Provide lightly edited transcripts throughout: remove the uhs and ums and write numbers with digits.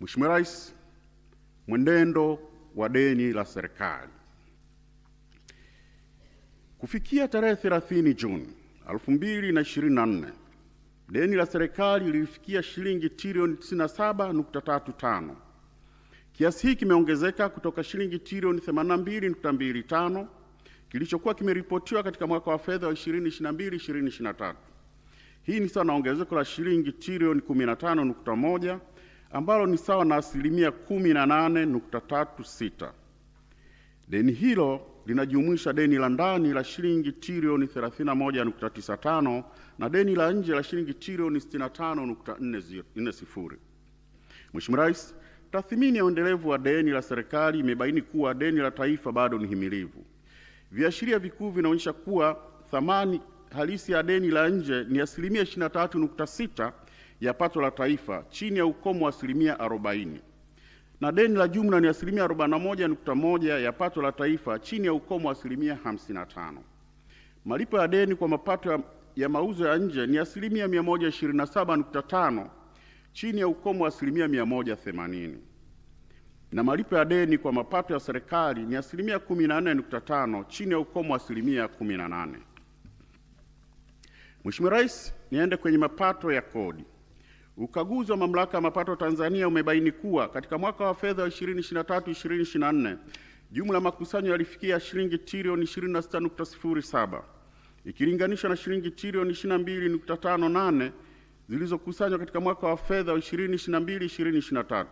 Mheshimiwa Rais, mwenendo wa deni la serikali. Kufikia tarehe 30 Juni 2024, deni la serikali lilifikia shilingi trilioni 97.35. Kiasi hiki kimeongezeka kutoka shilingi trilioni 82.25 kilichokuwa kimeripotiwa katika mwaka wa fedha wa 2022/2023. Hii ni sawa na ongezeko la shilingi trilioni 15.1 ambalo ni sawa na asilimia 18.36. Deni hilo linajumuisha deni la ndani la shilingi trilioni 31.95 na deni la nje la shilingi trilioni 65.40. Mheshimiwa Rais, tathmini ya uendelevu wa deni la serikali imebaini kuwa deni la taifa bado ni himilivu. Viashiria vikuu vinaonyesha kuwa thamani halisi ya deni la nje ni asilimia 23.6 ya pato la taifa, chini ya ukomo wa asilimia 40, na deni la jumla ni asilimia 41.1 ya pato la taifa, chini ya ukomo wa asilimia 55. Malipo ya deni kwa mapato ya mauzo ya nje ni asilimia 127.5, chini ya ukomo wa asilimia 180, na malipo ya deni kwa mapato ya serikali ni asilimia 14.5, chini ya ukomo wa asilimia 18. Mheshimiwa Rais, niende kwenye mapato ya kodi. Ukaguzi wa Mamlaka ya Mapato Tanzania umebaini kuwa katika mwaka wa fedha wa 2023/2024 jumla makusanyo yalifikia shilingi trilioni 26.07 ikilinganishwa na shilingi trilioni 22.58 zilizokusanywa katika mwaka wa fedha wa 2022/2023.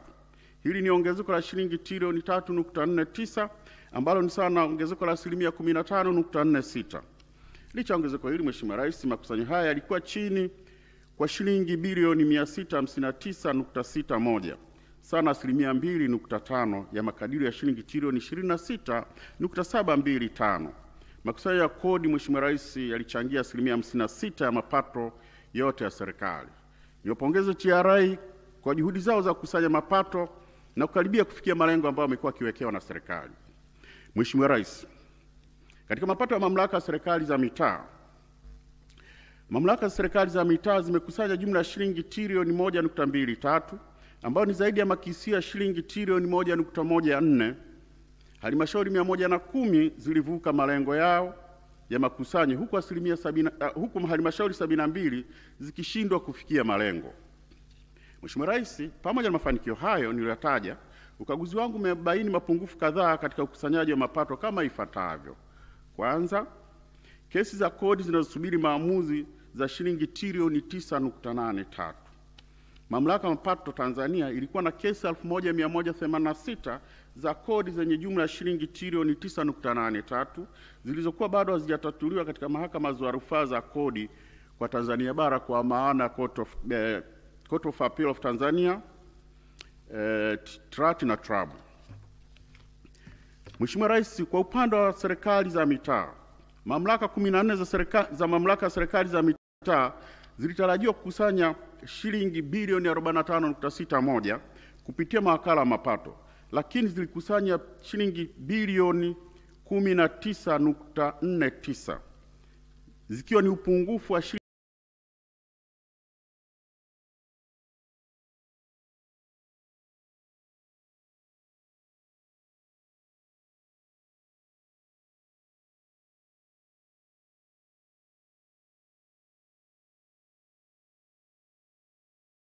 Hili ni ongezeko la shilingi trilioni 3.49 ambalo ni sawa na ongezeko la asilimia 15.46. Licha ya ongezeko hili, Mheshimiwa Rais, makusanyo haya yalikuwa chini kwa shilingi bilioni 659.61 sana asilimia 2.5 ya makadirio ya shilingi trilioni 26.725. Makusanyo ya kodi, Mheshimiwa Rais, yalichangia asilimia 56 ya mapato yote ya serikali. Niwapongeze TRA kwa juhudi zao za kukusanya mapato na kukaribia kufikia malengo ambayo yamekuwa yakiwekewa na serikali. Mheshimiwa Rais, katika mapato ya mamlaka ya serikali za mitaa, mamlaka za serikali za mitaa zimekusanya jumla ya shilingi trilioni 1.23 ambayo ni zaidi ya makisio ya shilingi trilioni 1.14. Halmashauri 110 zilivuka malengo yao ya makusanyo huku halmashauri 72 zikishindwa kufikia malengo. Mheshimiwa Rais, pamoja na mafanikio hayo niliyotaja, ukaguzi wangu umebaini mapungufu kadhaa katika ukusanyaji wa mapato kama ifuatavyo. Kwanza, kesi za kodi zinazosubiri maamuzi za shilingi trilioni 9.83. Mamlaka ya Mapato Tanzania ilikuwa na kesi 1186 za kodi zenye jumla ya shilingi trilioni 9.83 zilizokuwa bado hazijatatuliwa katika mahakama za rufaa za kodi kwa Tanzania bara, kwa maana Court of Appeal of Tanzania, TRAT na TRAB. Mheshimiwa Rais, kwa upande wa serikali za mitaa, mamlaka 14 za mamlaka ya serikali za mitaa zilitarajiwa kukusanya shilingi bilioni 45.61 kupitia mawakala wa mapato, lakini zilikusanya shilingi bilioni 19.49 zikiwa ni upungufu wa